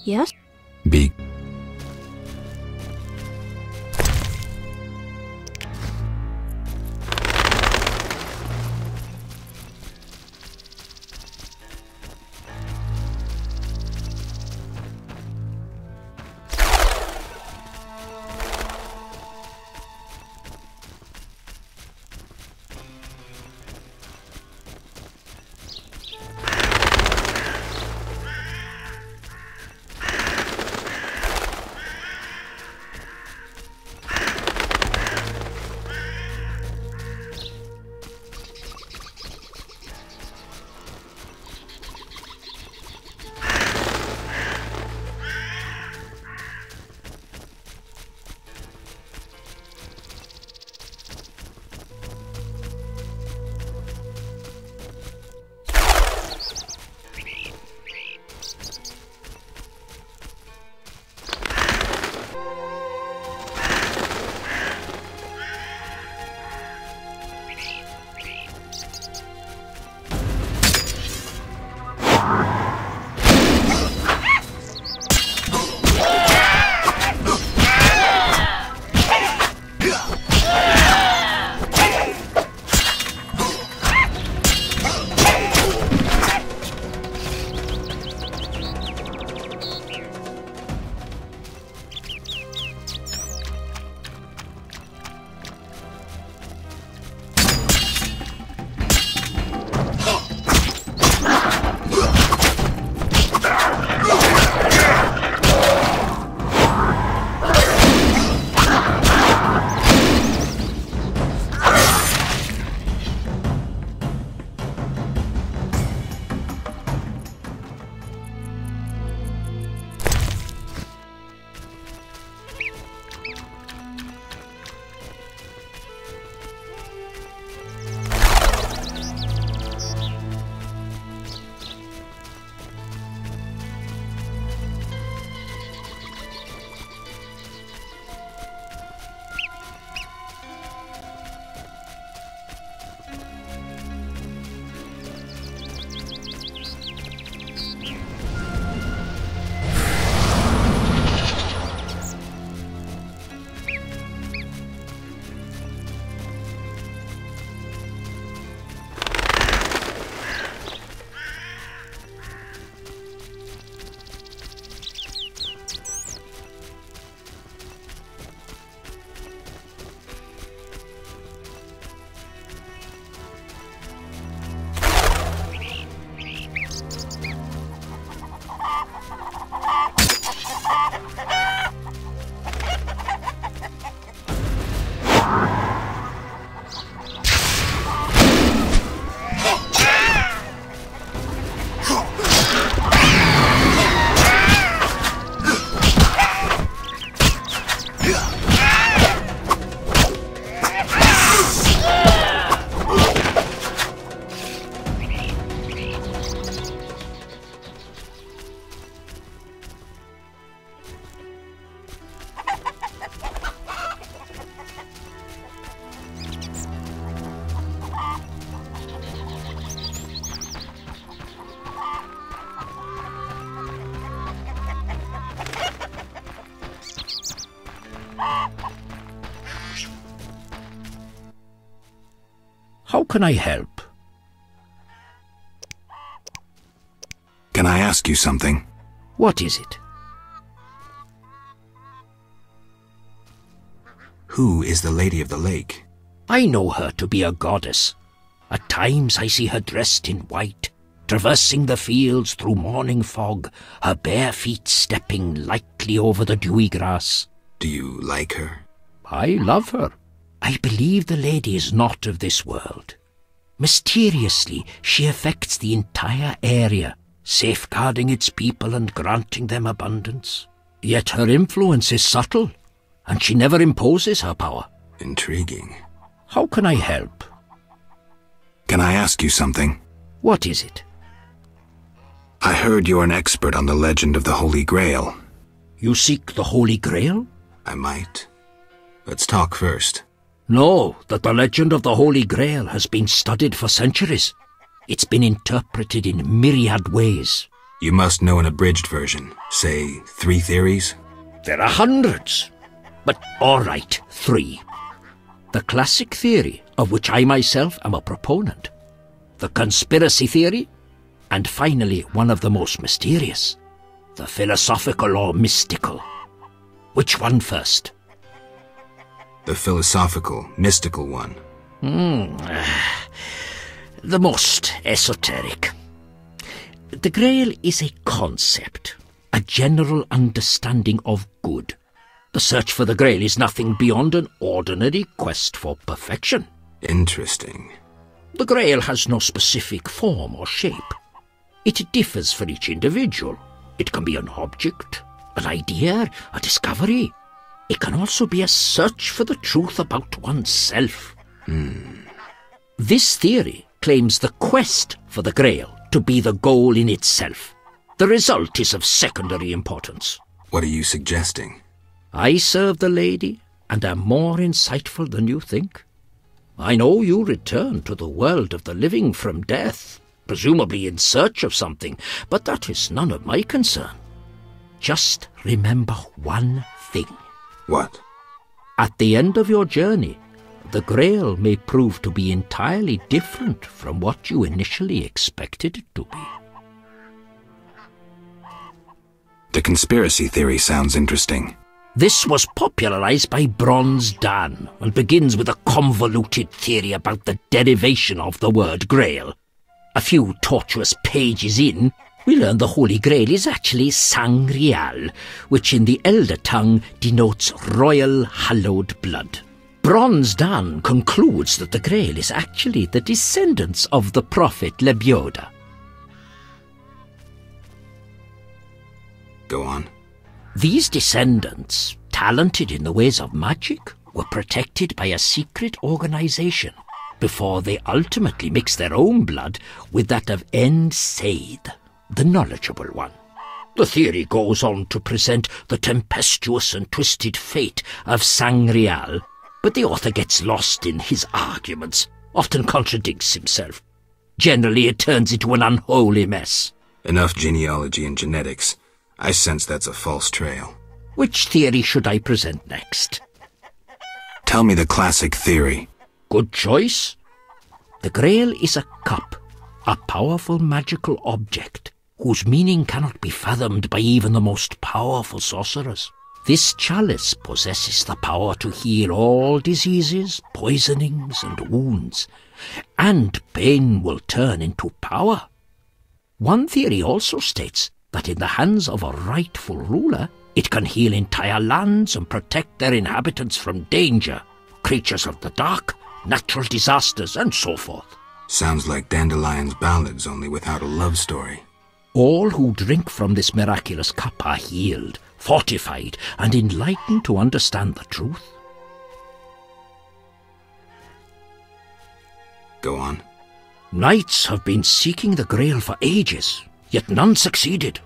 Yes? Be... How can I help? Can I ask you something? What is it? Who is the Lady of the Lake? I know her to be a goddess. At times I see her dressed in white, traversing the fields through morning fog, her bare feet stepping lightly over the dewy grass. Do you like her? I love her. I believe the lady is not of this world. Mysteriously, she affects the entire area, safeguarding its people and granting them abundance. Yet her influence is subtle, and she never imposes her power. Intriguing. How can I help? Can I ask you something? What is it? I heard you're an expert on the legend of the Holy Grail. You seek the Holy Grail? I might. Let's talk first. Know that the legend of the Holy Grail has been studied for centuries. It's been interpreted in myriad ways. You must know an abridged version. Say, 3 theories? There are hundreds. But all right, 3. The classic theory, of which I myself am a proponent. The conspiracy theory. And finally, one of the most mysterious. The philosophical or mystical. Which one first? The philosophical, mystical one. The most esoteric. The Grail is a concept, a general understanding of good. The search for the Grail is nothing beyond an ordinary quest for perfection. Interesting. The Grail has no specific form or shape. It differs for each individual. It can be an object, an idea, a discovery. It can also be a search for the truth about oneself. This theory claims the quest for the Grail to be the goal in itself. The result is of secondary importance. What are you suggesting? I serve the lady and am more insightful than you think. I know you return to the world of the living from death, presumably in search of something, but that is none of my concern. Just remember one thing. What? At the end of your journey, the Grail may prove to be entirely different from what you initially expected it to be. The conspiracy theory sounds interesting. This was popularized by Bronze Dan and begins with a convoluted theory about the derivation of the word Grail. A few tortuous pages in, we learn the Holy Grail is actually Sangreal, which in the Elder tongue denotes royal hallowed blood. Bronze Dan concludes that the Grail is actually the descendants of the prophet Lebioda. Go on. These descendants, talented in the ways of magic, were protected by a secret organization before they ultimately mixed their own blood with that of Said, the knowledgeable one. The theory goes on to present the tempestuous and twisted fate of Sangreal, but the author gets lost in his arguments, often contradicts himself. Generally, it turns into an unholy mess. Enough genealogy and genetics. I sense that's a false trail. Which theory should I present next? Tell me the classic theory. Good choice. The Grail is a cup, a powerful magical object, whose meaning cannot be fathomed by even the most powerful sorcerers. This chalice possesses the power to heal all diseases, poisonings, and wounds, and pain will turn into power. One theory also states that in the hands of a rightful ruler, it can heal entire lands and protect their inhabitants from danger, creatures of the dark, natural disasters, and so forth. Sounds like Dandelion's ballads, only without a love story. All who drink from this miraculous cup are healed, fortified, and enlightened to understand the truth. Go on. Knights have been seeking the Grail for ages, yet none succeeded.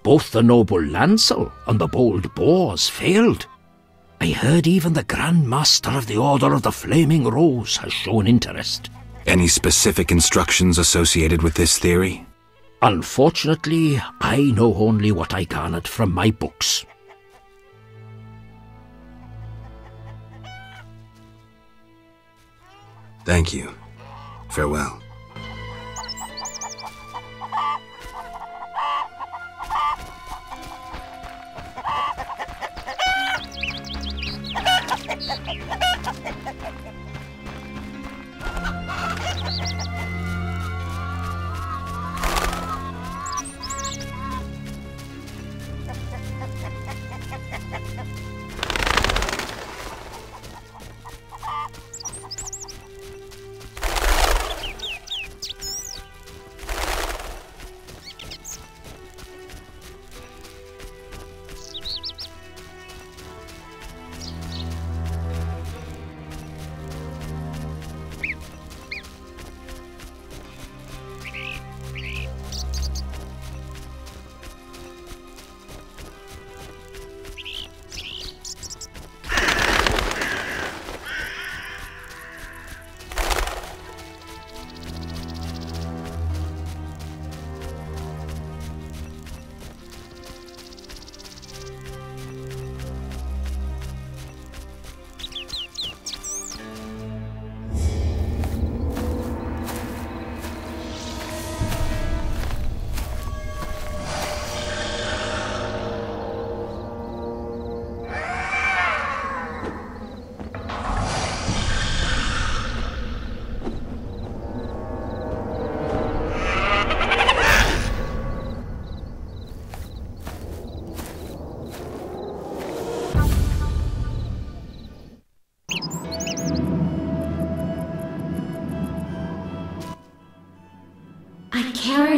Both the noble Lancel and the bold Bors failed. I heard even the Grand Master of the Order of the Flaming Rose has shown interest. Any specific instructions associated with this theory? Unfortunately, I know only what I garnered from my books. Thank you. Farewell.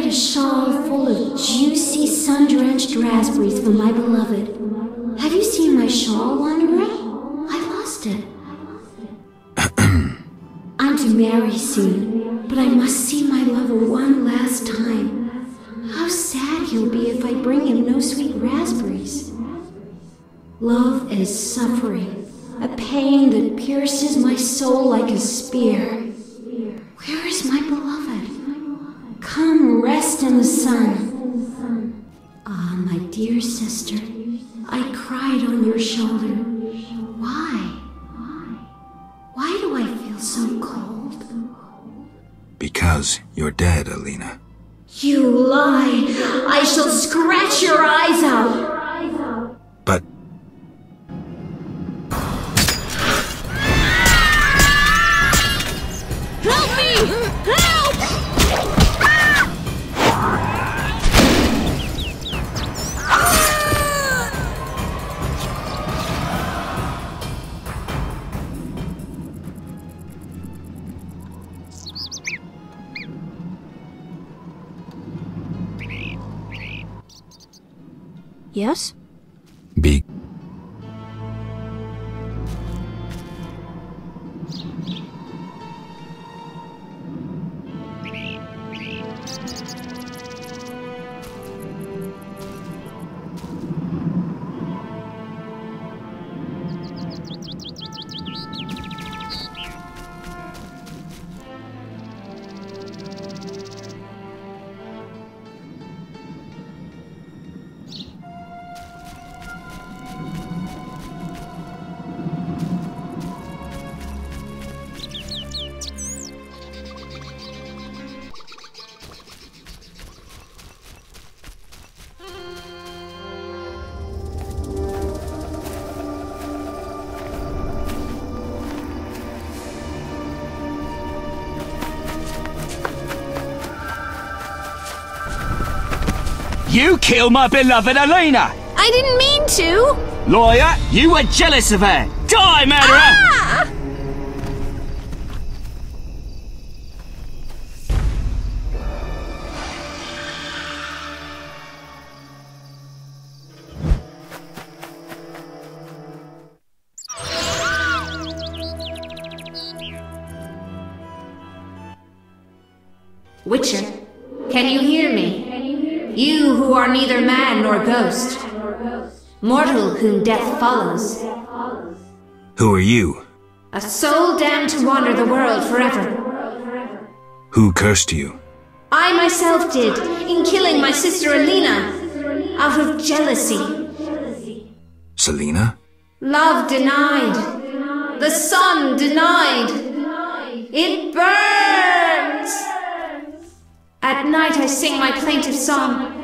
a shawl full of juicy, sun-drenched raspberries for my beloved. Have you seen my shawl, Wanderer? I lost it. I'm to marry soon, but I must see my lover one last time. How sad he'll be if I bring him no sweet raspberries. Love is suffering, a pain that pierces my soul like a spear. Where is my beloved? Come rest in the sun. Ah, my dear sister, I cried on your shoulder. Why? Why do I feel so cold? Because you're dead, Alina. You lie! I shall scratch your eyes out! But Help me! Help! Yes? be You killed my beloved Alina! I didn't mean to! Lawyer, you were jealous of her! Die, murderer! Ah! Witcher, can you hear me? You who are neither man nor ghost, mortal whom death follows, Who are you? a soul damned to wander the world forever. Who cursed you? I myself did, in killing my sister Alina, out of jealousy. Selena? Love denied, the sun denied, it burns! At night I sing my plaintive song,